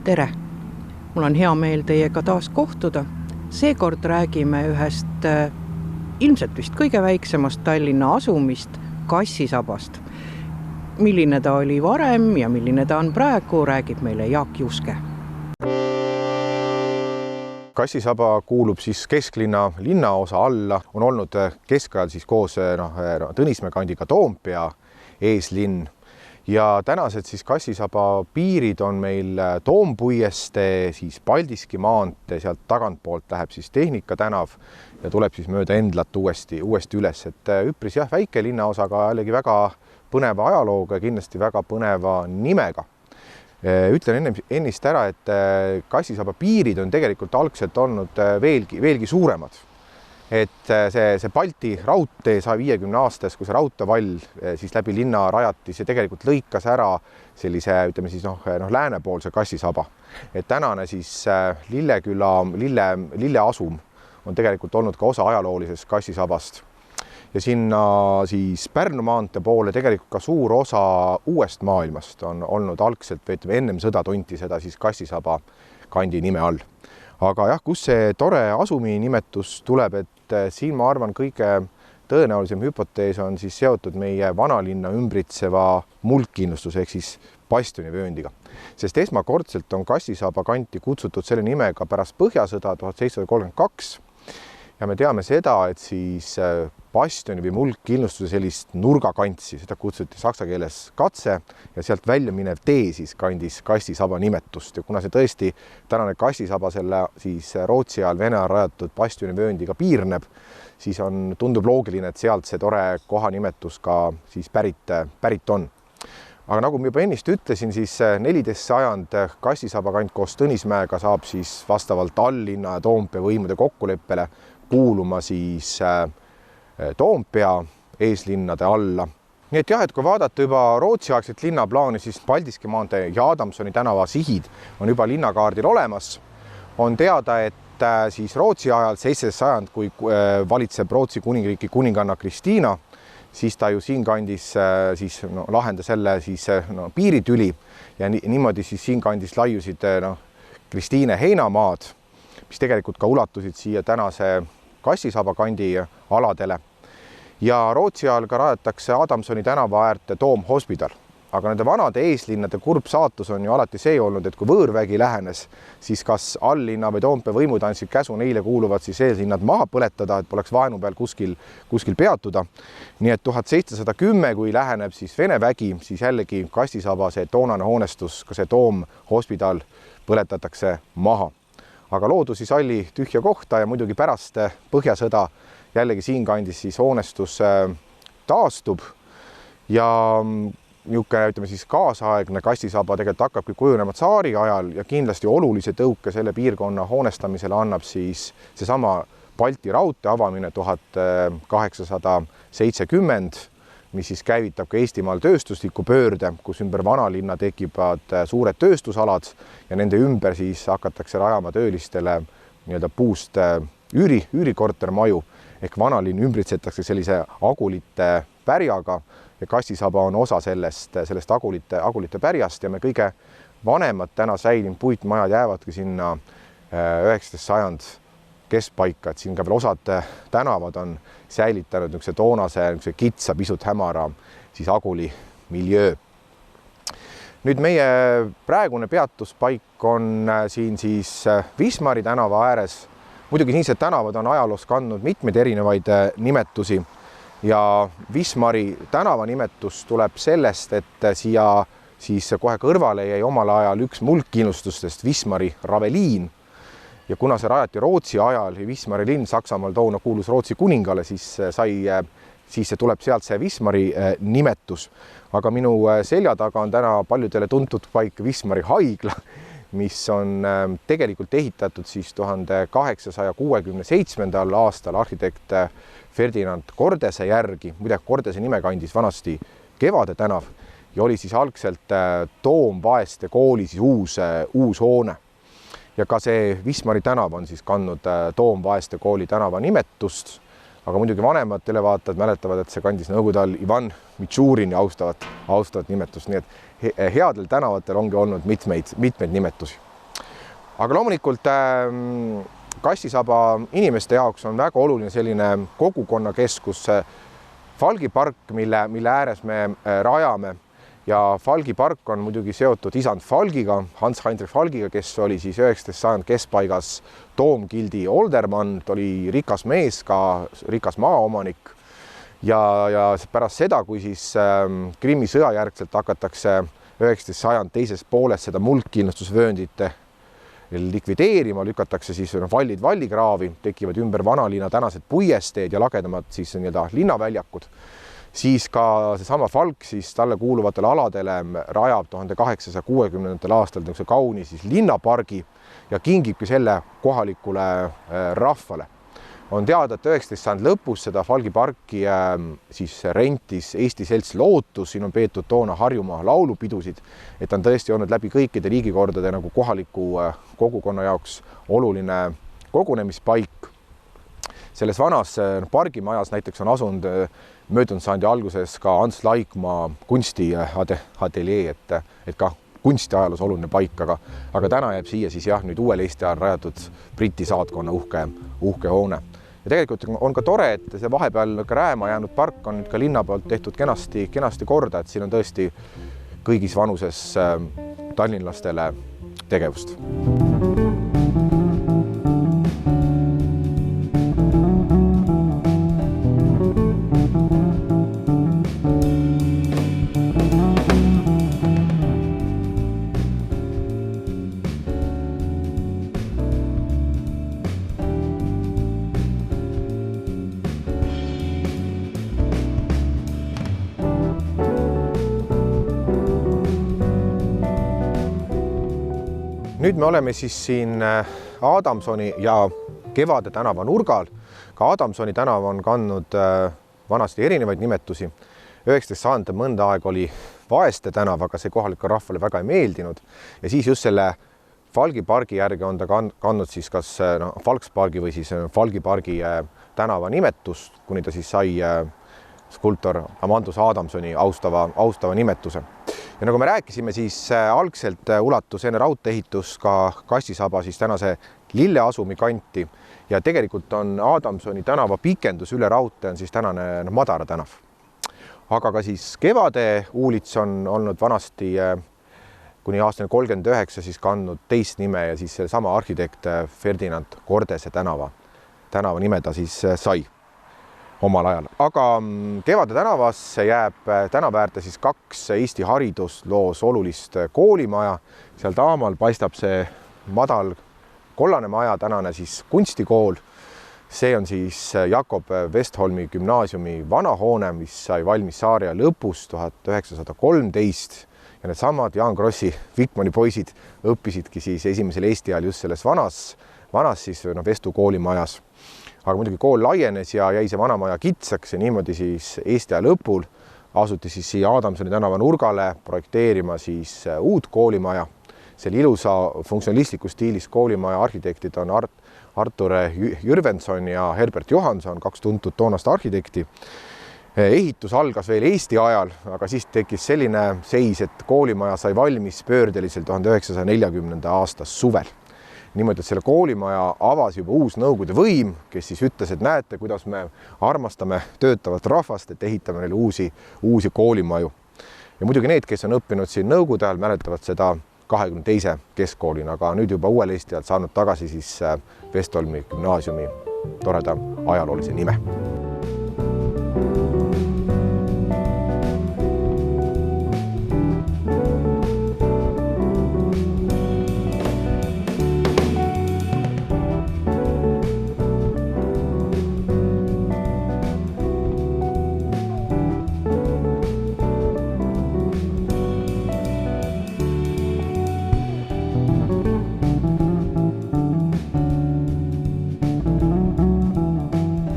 Tere! Mul on hea meel teiega taas kohtuda. Seekord räägime ühest ilmselt vist kõige väiksemast Tallinna asumist, Kassisabast. Milline ta oli varem ja milline ta on praegu, räägib meile Jaak Juske. Kassisaba kuulub siis kesklinna linnaosa alla, on olnud keskajal siis koos Tõnismäe kandiga Toompea eeslinn. Ja tänased siis Kassisaba piirid on meil Toompuiestee, siis Paldiski maantee, sealt tagantpoolt läheb siis Tehnika tänav ja tuleb siis mööda Endlat uuesti üles. Et üpris väike linnaosa, aga jällegi väga põneva ajalooga ja kindlasti väga põneva nimega. Ütlen ennist ära, et Kassisaba piirid on tegelikult algselt olnud veelgi suuremad. Et see Balti raudtee 150 aastas, kui see raudteevall siis läbi linna rajati, see tegelikult lõikas ära sellise, ütleme siis läänepoolse Kassisaba. Et tänane siis Lilleküla lilleasum on tegelikult olnud ka osa ajaloolisest Kassisabast. Ja sinna siis Pärnu maantee poole tegelikult ka suur osa uuest maailmast on olnud algselt, ennem sõda tunti seda siis Kassisaba kandi nime all. Aga kus see tore asumi nimetus tuleb, et siin ma arvan kõige tõenäolisem hüpotees on siis seotud meie vanalinna ümbritseva muldkindlustuse ehk siis bastionivööndiga. Sest esmakordselt on Kassisaba kanti kutsutud selle nimega pärast Põhjasõda 1732 ja me teame seda, et siis bastioni või muldkindlustuse sellist nurgakantsi, seda kutsuti saksa keeles katse ja sealt välja minev tee siis kandis Kassisaba nimetust. Ja kuna see tõesti tänane Kassisaba selle siis Rootsi ajal Vene ajal rajatud bastionivööndiga piirneb, siis tundub loogiline, et sealt see tore koha nimetus ka siis pärit on. Aga nagu ma juba ennist ütlesin, siis 14. sajand Kassisaba kant koos Tõnismäega saab siis vastavalt Tallinna ja Toompea võimude kokkuleppele kuuluma siis Toompea eeslinnade alla. Nii et et kui vaadata juba Rootsi-aegset linnaplaani, siis Paldiski maantee ja Adamsoni tänava sihid on juba linnakaardil olemas. On teada, et siis Rootsi ajal 17. sajand, kui valitseb Rootsi kuningriiki kuninganna Kristiina, siis ta ju siinkandis siis lahendas jälle siis piiritüli ja niimoodi siis siinkandis laiusid Kristiine heinamaad, mis tegelikult ka ulatusid siia tänase Kassisaba kandi aladele. Ja Rootsi ajal ka rajatakse Adamsoni tänava äärde Toomhospidal. Aga nende vanade eeslinnade kurb saatus on ju alati see olnud, et kui võõrvägi lähenes, siis kas alllinna või Toompea võimud andsid käsu neile kuuluvad siis eeslinnad maha põletada, et poleks vaenu peal kuskil peatuda. Nii et 1710, kui läheneb siis Vene vägi, siis jällegi Kassisaba see toonane hoonestus, ka see Toomhospidal põletatakse maha. Aga loodus siis alli tühja kohta ja muidugi pärast Põhjasõda jällegi siinkandis siis hoonestus taastub ja niisugune siis kaasaegne Kassisaba tegelikult hakkabki kujunema tsaari ajal ja kindlasti olulise tõuke selle piirkonna hoonestamisele annab siis seesama Balti raudtee avamine 1870, mis siis käivitab ka Eestimaal tööstusliku pöörde, kus ümber vanalinna tekivad suured tööstusalad ja nende ümber siis hakatakse rajama töölistele puust üürikortermaju ehk vanalinn ümbritsetakse sellise agulite pärjaga ja Kassisaba on osa sellest agulite pärjast ja me kõige vanemad täna säilinud puitmajad jäävadki sinna 19. sajand keskpaika, et siin ka veel osad tänavad on säilitanud toonase kitsa, pisut hämara siis aguli miljöö. Nüüd meie praegune peatuspaik on siin siis Wismari tänava ääres. Muidugi siinsed tänavad on ajaloos kandnud mitmeid erinevaid nimetusi ja Wismari tänava nimetus tuleb sellest, et siia siis kohe kõrvale jäi omal ajal üks muldkindlustustest Wismari Raveliin. Ja kuna see rajati Rootsi ajal ja Wismari linn Saksamaal toona kuulus Rootsi kuningale, siis see tuleb sealt see Wismari nimetus. Aga minu selja taga on täna paljudele tuntud paik Wismari haigla, mis on tegelikult ehitatud siis 1867. aastal arhitekt Ferdinand Kordese järgi. Muide, Kordese nime kandis vanasti Kevade tänav ja oli siis algselt Toomvaeste kooli siis uus hoone. Ja ka see Wismari tänav on siis kandnud Toomvaeste kooli tänava nimetust, aga muidugi vanemad televaatajad mäletavad, et see kandis nõukogude all Ivan Mitšurini austavat nimetust, nii et headel tänavatel ongi olnud mitmeid nimetusi. aga loomulikult Kassisaba inimeste jaoks on väga oluline selline kogukonnakeskus, Falgi park, mille ääres me rajame. Ja Falgi park on muidugi seotud isand Falgiga, Hans-Heinrich Falgiga, kes oli siis 19. sajand keskpaigas toomgildi oldermann, ta oli rikas mees, ka rikas maaomanik. Ja pärast seda, kui siis Krimmi sõja järgselt hakatakse 19. sajand teises pooles seda muldkindlustusvööndit likvideerima, lükatakse siis vallid vallikraavi, tekivad ümber vanalinna tänased puiesteed ja lagedamad siis nii-öelda linnaväljakud. Siis ka seesama Falk siis talle kuuluvatele aladele rajab 1860. aastal kauni siis linnapargi ja kingibki selle kohalikule rahvale. On teada, et 19. sajand lõpus seda Falgi parki siis rentis Eesti Selts Lootus, siin on peetud toona Harjumaa laulupidusid, et on tõesti olnud läbi kõikide riigikordade nagu kohaliku kogukonna jaoks oluline kogunemispaik. Selles vanas pargimajas näiteks on asunud möödunud sajandi alguses ka Ants Laikmaa kunstiateljee, et ka kunstiajaloos oluline paik, aga täna jääb siia siis jah, nüüd uuel Eesti ajal rajatud Briti saatkonna uhke hoone. Ja tegelikult on ka tore, et see vahepeal rääma jäänud park on nüüd ka linna poolt tehtud kenasti korda, et siin on tõesti kõigis vanuses tallinlastele tegevust. Nüüd me oleme siis siin Adamsoni ja Kevade tänava nurgal. Ka Adamsoni tänav on kandnud vanasti erinevaid nimetusi. 19. sajand mõnda aeg oli Vaeste tänav, aga see kohalikule rahvale väga ei meeldinud. Ja siis just selle Falgi pargi järgi on ta kandnud siis kas Falkspargi või siis Falgi pargi tänava nimetust, kuni ta siis sai skulptor Amandus Adamsoni austava nimetuse. Ja nagu me rääkisime, siis algselt ulatus enne raudteeehitust ka Kassisaba siis tänase Lilleasumi kanti ja tegelikult on Adamsoni tänava pikendus üle raudtee on siis tänane Madara tänav. Aga ka siis Kevade uulits on olnud vanasti kuni aastani 39 siis kandnud teist nime ja siis sama arhitekt Ferdinand Kordese tänava nime ta siis sai omal ajal. Aga Kevade tänavasse jääb tänava äärde siis 2 Eesti haridusloos olulist koolimaja. Seal taamal paistab see madal kollane maja, tänane siis kunstikool. See on siis Jakob Westholmi gümnaasiumi vanahoone, mis sai valmis saaria lõpus 1913 ja needsamad Jaan Krossi Vikmani poisid õppisidki siis esimesel Eesti ajal just selles vanas siis Vestu koolimajas. Aga muidugi kool laienes ja jäi see vanamaja kitsaks ja niimoodi siis Eesti aja lõpul asuti siis siia Adamsoni tänava nurgale projekteerima siis uut koolimaja. Selle ilusa funktsionalistliku stiilis koolimaja arhitektid on Artur Jürvenson ja Herbert Johanson, 2 tuntud toonast arhitekti. Ehitus algas veel Eesti ajal, aga siis tekkis selline seis, et koolimaja sai valmis pöördeliselt 1940. aasta suvel. Niimoodi, et selle koolimaja avas juba uus Nõukogude võim, kes siis ütles, et näete, kuidas me armastame töötavat rahvast, et ehitame neile uusi koolimaju. Ja muidugi need, kes on õppinud siin Nõukogude ajal, mäletavad seda 22. keskkoolina, aga nüüd juba uuel Eesti ajal saanud tagasi siis Vestholmi gümnaasiumi toreda ajaloolise nime.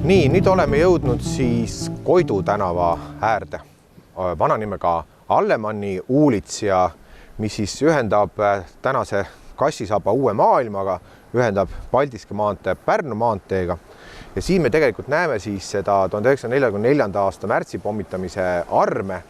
Nii, nüüd oleme jõudnud siis Koidu tänava äärde, vananimega Allemanni uulits ja mis siis ühendab tänase Kassisaba uue maailmaga, ühendab Paldiski maantee Pärnu maanteega. Ja siin me tegelikult näeme siis seda 1944. aasta märtsi pommitamise arme,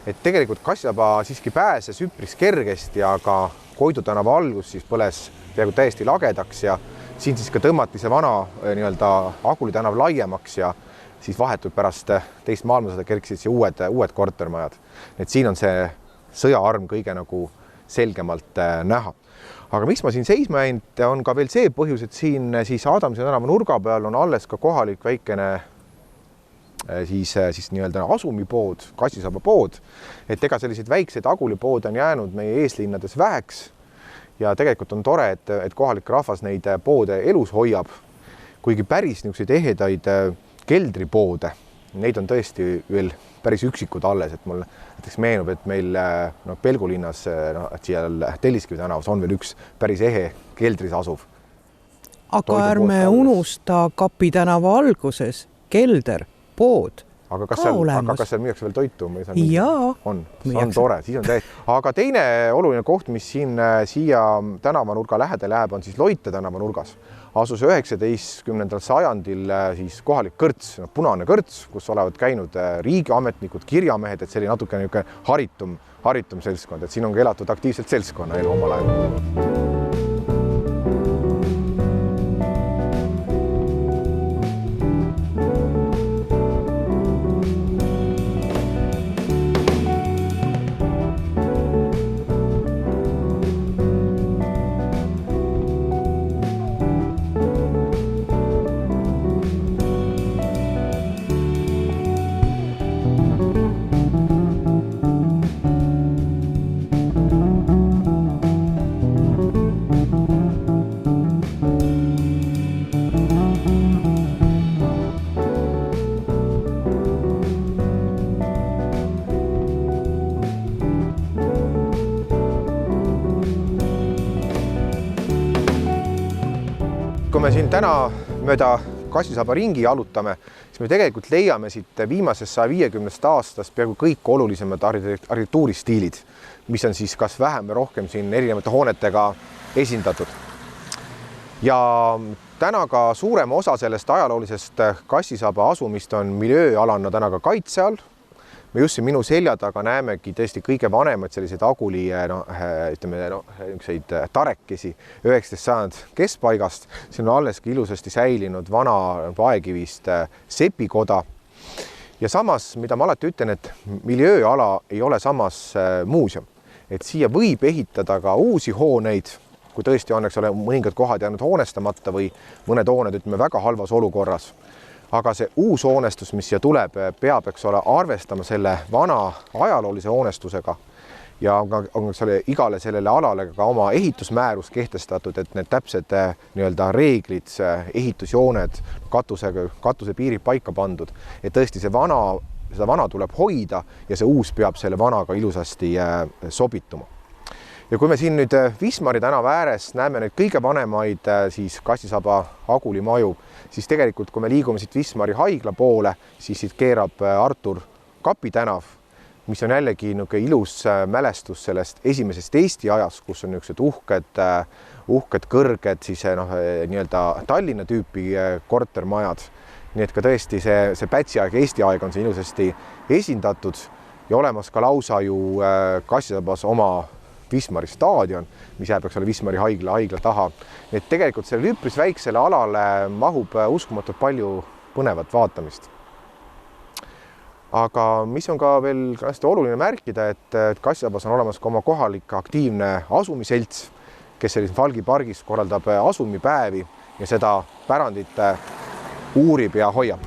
et tegelikult Kassisaba siiski pääses üpris kergesti, aga Koidu tänava algus siis põles peaaegu täiesti lagedaks ja siin siis ka tõmmati see vana nii-öelda Aguli tänav laiemaks ja siis vahetult pärast teist maailmasõda kerkisid siia uued kortermajad. Et siin on see sõjaarm kõige nagu selgemalt näha. Aga miks ma siin seisma jäin, on ka veel see põhjus, et siin siis Adamsi tänava nurga peal on alles ka kohalik väikene siis nii-öelda asumipood, Kassisaba pood. Et ega selliseid väikseid Agulipoode on jäänud meie eeslinnades väheks ja tegelikult on tore, et kohalik rahvas neid poode elus hoiab, kuigi päris niisuguseid ehedaid keldripoode, neid on tõesti veel päris üksikud alles, et mul näiteks meenub, et meil Pelgulinnas seal Telliskivi tänavas on veel üks päris ehe keldris asuv. Aga ärme unusta Kapi tänava alguses kelder, pood. Aga kas seal müüakse veel toitu? Jaa. On tore, siis on täiesti. Aga teine oluline koht, mis siin siia tänavanurga lähedal jääb, on siis Loite tänavanurgas. Asus 19. sajandil siis kohalik kõrts, punane kõrts, kus olevad käinud riigiametnikud, kirjamehed, et see oli natuke haritum seltskond, et siin on elatud aktiivselt seltskonna elu omal ajal. Kui me siin täna mööda Kassisaba ringi jalutame, siis me tegelikult leiame siit viimasest 150 aastast peaaegu kõik olulisemad arhitektuuristiilid, mis on siis kas vähem või rohkem siin erinevate hoonetega esindatud. Ja täna ka suurem osa sellest ajaloolisest Kassisaba asumist on miljööalana täna ka kaitse all. Me just siin minu selja taga näemegi tõesti kõige vanemaid selliseid Aguli tarekesi 19. sajand keskpaigast. Siin on alleski ilusasti säilinud vana aegivist sepikoda. Ja samas, mida ma alati ütlen, et miljööala ei ole samas muuseum. Et siia võib ehitada ka uusi hooneid, kui tõesti on, eks ole, mõningad kohad jäänud hoonestamata või mõned hooned ütleme väga halvas olukorras. Aga see uus hoonestus, mis siia tuleb, peab, eks ole, arvestama selle vana ajaloolise hoonestusega ja on igale sellele alale ka oma ehitusmäärus kehtestatud, et need täpsed nii-öelda reeglid, ehitusjooned, katuse piirid paika pandud, et tõesti seda vana tuleb hoida ja see uus peab selle vanaga ilusasti sobituma. Ja kui me siin nüüd Wismari tänava ääres näeme neid kõige vanemaid siis Kassisaba Aguli maju, siis tegelikult kui me liigume siit Wismari haigla poole, siis siit keerab Artur Kapi tänav, mis on jällegi ilus mälestus sellest esimesest Eesti ajast, kus on niisugused uhked kõrged siis nii-öelda Tallinna tüüpi kortermajad. Nii et ka tõesti see Pätsi aeg, Eesti aeg on siin ilusasti esindatud ja olemas ka lausa ju Kassisabas oma Wismari staadion, mis jääb Wismari haigla taha. Et tegelikult selle üpris väiksele alale mahub uskumatult palju põnevat vaatamist. Aga mis on ka veel hästi oluline märkida, et Kassisabas on olemas ka oma kohalik aktiivne asumiselts, kes sellises Falgi pargis korraldab asumipäevi ja seda pärandit uurib ja hoiab.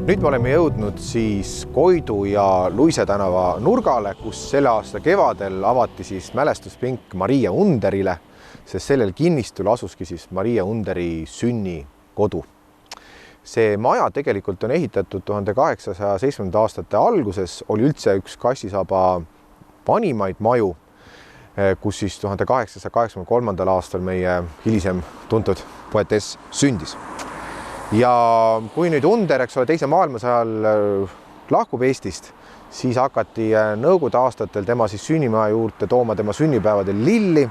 Nüüd me oleme jõudnud siis Koidu ja Luise tänava nurgale, kus selle aasta kevadel avati siis mälestuspink Maria Underile, sest sellel kinnistul asuski siis Maria Underi sünnikodu. See maja tegelikult on ehitatud 1870. aastate alguses, oli üldse üks Kassisaba vanimaid maju, kus siis 1883. aastal meie hilisem tuntud poetess sündis. ja kui nüüd Under, eks ole, teise maailmasõja ajal lahkub Eestist, siis hakati Nõukogude aastatel tema siis sünnimaja juurde tooma tema sünnipäevadel lilli.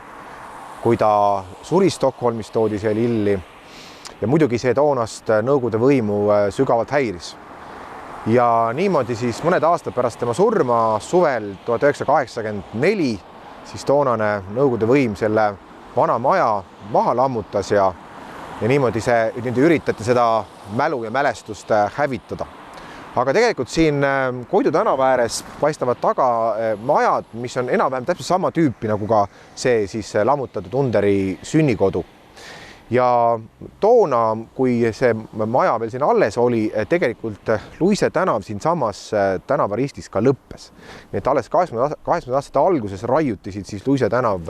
Kui ta suri Stockholmis, toodi see lilli ja muidugi see toonast Nõukogude võimu sügavalt häiris. Ja niimoodi siis mõned aastad pärast tema surma suvel 1984 siis toonane Nõukogude võim selle vana maja maha lammutas ja niimoodi üritati seda mälu ja mälestust hävitada. Aga tegelikult siin Koidu tänava ääres paistavad taga majad, mis on enam-vähem täpselt sama tüüpi nagu ka see siis lammutatud Underi sünnikodu. Ja toona, kui see maja veel siin alles oli, tegelikult Luise tänav siin samas tänavaristis ka lõppes. Nii et alles 80 aastate alguses raiutisid siis Luise tänav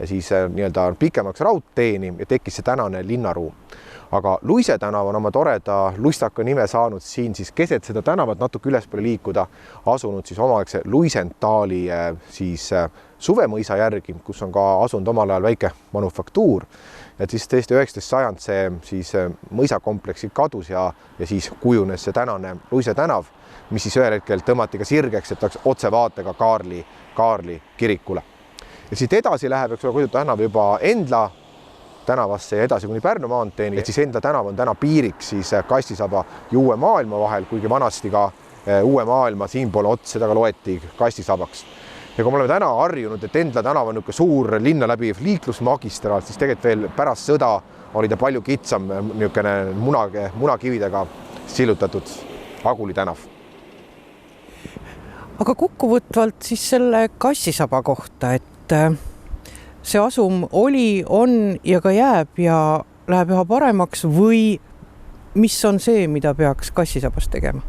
siis nii-öelda pikemaks raudteeni ja tekkis see tänane linnaruum. Aga Luise tänav on oma toreda lustaka nime saanud siin siis keset seda tänavat natuke ülespoole liikuda, asunud siis omaaegse Luisentali siis Suvemõisa järgi, kus on ka asunud omal ajal väike manufaktuur. Et siis tõesti 19. sajand see siis mõisakompleksid kadus ja siis kujunes see tänane Luise tänav, mis siis ühel hetkel tõmmati ka sirgeks, et oleks otsevaatega Kaarli kirikule. Ja siit edasi läheb, eks ole, Koidu tänav juba Endla tänavasse ja edasi kuni Pärnu maanteeni. Et siis Endla tänav on täna piiriks siis Kassisaba ja Uue Maailma vahel, kuigi vanasti ka Uue Maailma siinpool ots, seda ka loeti Kassisabaks. Ja kui me oleme täna harjunud, et Endla tänav on niisugune suur linna läbiv liiklusmagistraal, siis tegelikult veel pärast sõda oli ta palju kitsam niisugune munakividega sillutatud Aguli tänav. Aga kokkuvõtvalt siis selle Kassisaba kohta, et see asum oli, on ja ka jääb ja läheb üha paremaks või mis on see, mida peaks Kassisabas tegema?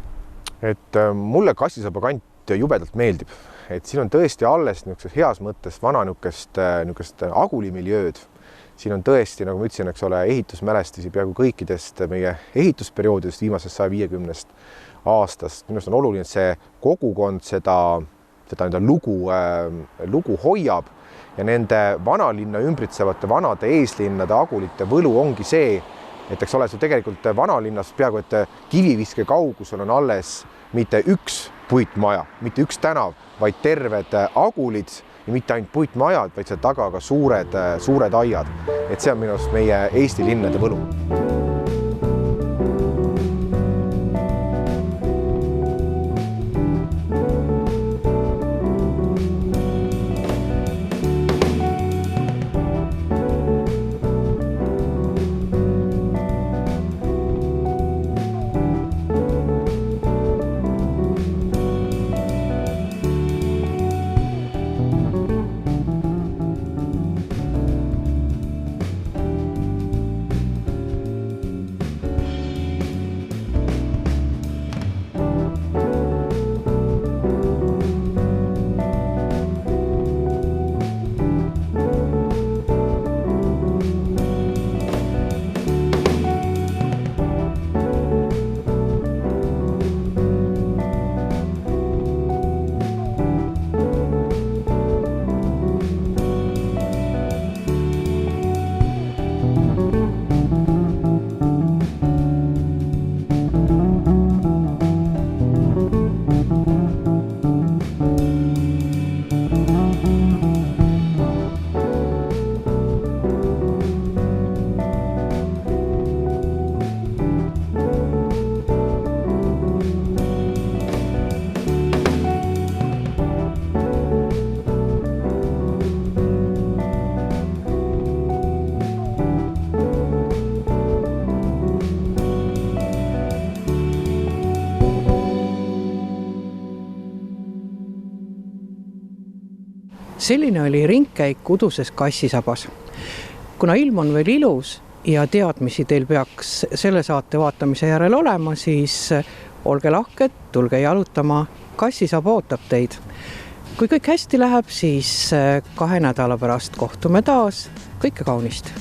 Et mulle Kassisaba kant jubedalt meeldib. Et siin on tõesti alles heas mõttes vana niisugust agulimiljööd. Siin on tõesti, nagu ma ütlesin, eks ole, ehitusmälestisi peaaegu kõikidest meie ehitusperioodidest viimasest 150 aastast. Minust on oluline, et see kogukond seda lugu hoiab ja nende vanalinna ümbritsevate vanade eeslinnade agulite võlu ongi see, et eks ole, see tegelikult vanalinnas peaaegu et kiviviske kaugusel on alles mitte üks puitmaja, mitte üks tänav, vaid terved agulid ja mitte ainult puitmajad, vaid seal taga ka suured aiad. Et see on minu arust meie Eesti linnade võlu. Selline oli ringkäik uduses Kassisabas. Kuna ilm on veel ilus ja teadmisi teil peaks selle saate vaatamise järel olema, siis olge lahked, tulge jalutama, Kassisaba ootab teid. Kui kõik hästi läheb, siis 2 nädala pärast kohtume taas. Kõike kaunist!